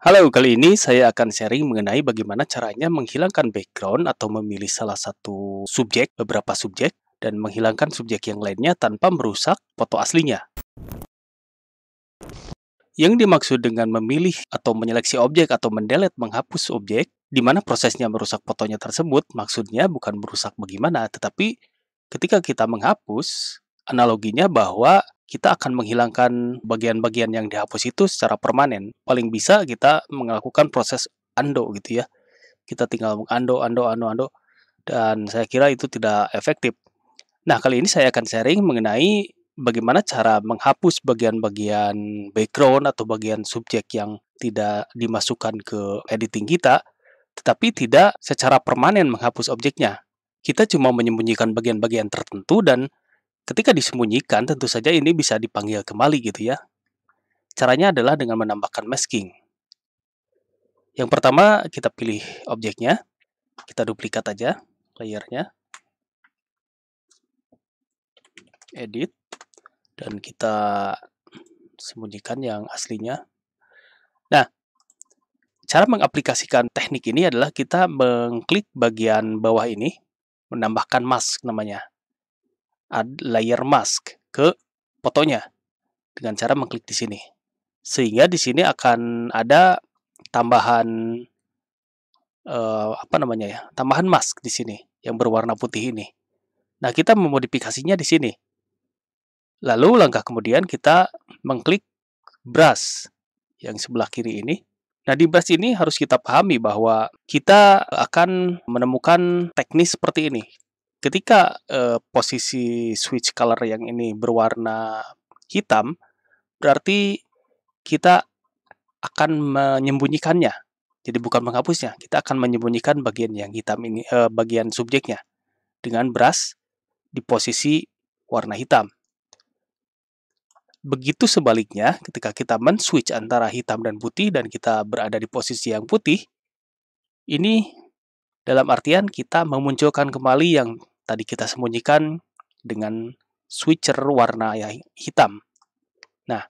Halo, kali ini saya akan sharing mengenai bagaimana caranya menghilangkan background atau memilih salah satu subjek, beberapa subjek, dan menghilangkan subjek yang lainnya tanpa merusak foto aslinya. Yang dimaksud dengan memilih atau menyeleksi objek atau mendelete menghapus objek, di mana prosesnya merusak fotonya tersebut, maksudnya bukan merusak bagaimana, tetapi ketika kita menghapus, analoginya bahwa kita akan menghilangkan bagian-bagian yang dihapus itu secara permanen. Paling bisa kita melakukan proses undo gitu ya. Kita tinggal undo, undo, undo, undo, dan saya kira itu tidak efektif. Nah, kali ini saya akan sharing mengenai bagaimana cara menghapus bagian-bagian background atau bagian subjek yang tidak dimasukkan ke editing kita, tetapi tidak secara permanen menghapus objeknya. Kita cuma menyembunyikan bagian-bagian tertentu dan ketika disembunyikan tentu saja ini bisa dipanggil kembali gitu ya. Caranya adalah dengan menambahkan masking. Yang pertama kita pilih objeknya, kita duplikat aja layernya, edit, dan kita sembunyikan yang aslinya. Nah, cara mengaplikasikan teknik ini adalah kita mengklik bagian bawah ini, menambahkan mask namanya, layer mask ke fotonya dengan cara mengklik di sini. Sehingga di sini akan ada tambahan tambahan mask di sini yang berwarna putih ini. Nah, kita memodifikasinya di sini. Lalu langkah kemudian kita mengklik brush yang sebelah kiri ini. Nah, di brush ini harus kita pahami bahwa kita akan menemukan teknis seperti ini. Ketika posisi switch color yang ini berwarna hitam, berarti kita akan menyembunyikannya. Jadi bukan menghapusnya, kita akan menyembunyikan bagian yang hitam ini, bagian subjeknya dengan brush di posisi warna hitam. Begitu sebaliknya, ketika kita men-switch antara hitam dan putih dan kita berada di posisi yang putih, ini dalam artian kita memunculkan kembali yang tadi kita sembunyikan dengan switcher warna yang hitam. Nah,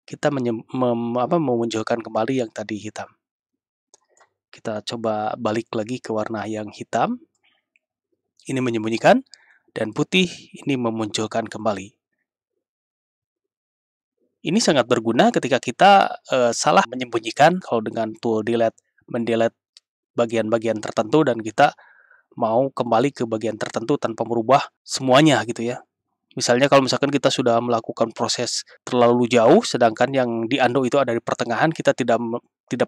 kita memunculkan kembali yang tadi hitam. Kita coba balik lagi ke warna yang hitam. Ini menyembunyikan, dan putih ini memunculkan kembali. Ini sangat berguna ketika kita salah menyembunyikan kalau dengan tool delete, mendelete bagian-bagian tertentu dan kita mau kembali ke bagian tertentu tanpa merubah semuanya gitu ya. Misalnya kalau misalkan kita sudah melakukan proses terlalu jauh, sedangkan yang di undo itu ada di pertengahan, kita tidak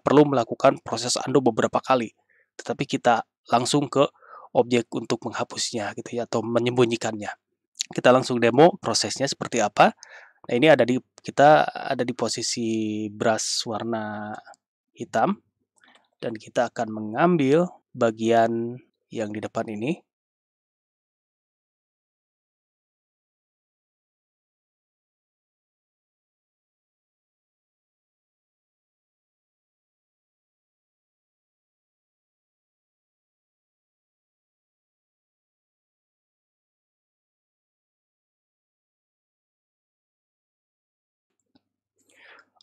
perlu melakukan proses undo beberapa kali, tetapi kita langsung ke objek untuk menghapusnya gitu ya, atau menyembunyikannya. Kita langsung demo prosesnya seperti apa. Nah, ini kita ada di posisi brush warna hitam dan kita akan mengambil bagian yang di depan ini.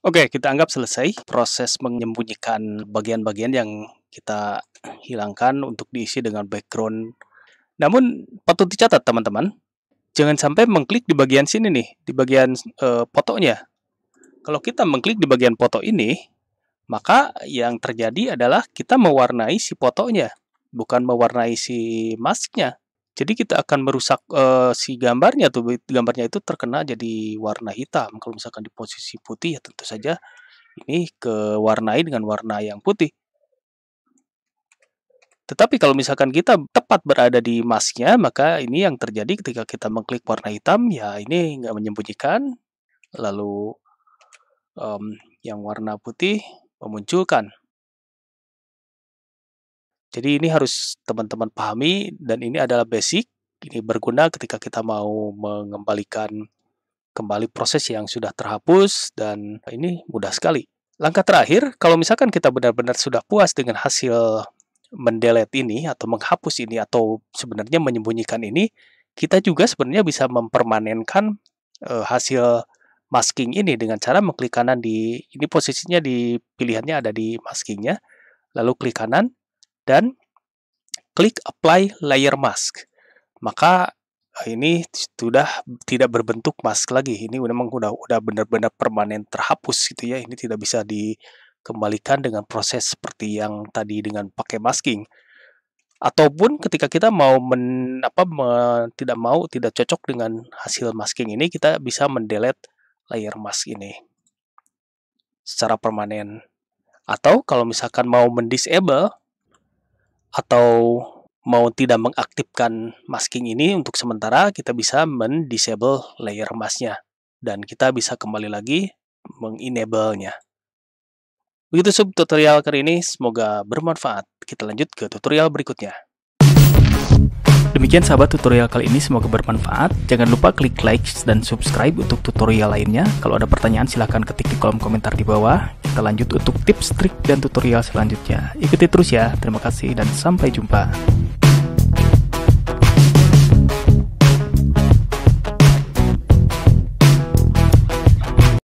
Oke, kita anggap selesai proses menyembunyikan bagian-bagian yang kita hilangkan untuk diisi dengan background. Namun patut dicatat teman-teman, jangan sampai mengklik di bagian sini nih, di bagian fotonya. Kalau kita mengklik di bagian foto ini, maka yang terjadi adalah kita mewarnai si fotonya, bukan mewarnai si masknya. Jadi kita akan merusak si gambarnya itu terkena jadi warna hitam. Kalau misalkan di posisi putih ya tentu saja ini kewarnai dengan warna yang putih. Tetapi kalau misalkan kita tepat berada di masknya, maka ini yang terjadi ketika kita mengklik warna hitam, ya ini nggak menyembunyikan, lalu yang warna putih memunculkan. Jadi ini harus teman-teman pahami dan ini adalah basic. Ini berguna ketika kita mau mengembalikan kembali proses yang sudah terhapus dan ini mudah sekali. Langkah terakhir, kalau misalkan kita benar-benar sudah puas dengan hasil mendelete ini atau menghapus ini atau sebenarnya menyembunyikan ini, kita juga sebenarnya bisa mempermanenkan hasil masking ini dengan cara mengklik kanan ini posisinya di pilihannya ada di maskingnya, lalu klik kanan dan klik apply layer mask. Maka ini sudah tidak berbentuk mask lagi. Ini memang udah benar-benar permanen terhapus gitu ya. Ini tidak bisa dikembalikan dengan proses seperti yang tadi dengan pakai masking. Ataupun ketika kita mau tidak cocok dengan hasil masking ini, kita bisa mendelete layer mask ini secara permanen. Atau kalau misalkan mau mendisable atau mau tidak mengaktifkan masking ini untuk sementara, kita bisa mendisable layer mask-nya dan kita bisa kembali lagi mengenable-nya. Begitu tutorial kali ini, semoga bermanfaat. Kita lanjut ke tutorial berikutnya. Demikian sahabat tutorial kali ini, semoga bermanfaat. Jangan lupa klik like dan subscribe untuk tutorial lainnya. Kalau ada pertanyaan silahkan ketik di kolom komentar di bawah. Kita lanjut untuk tips, trik, dan tutorial selanjutnya. Ikuti terus ya. Terima kasih dan sampai jumpa.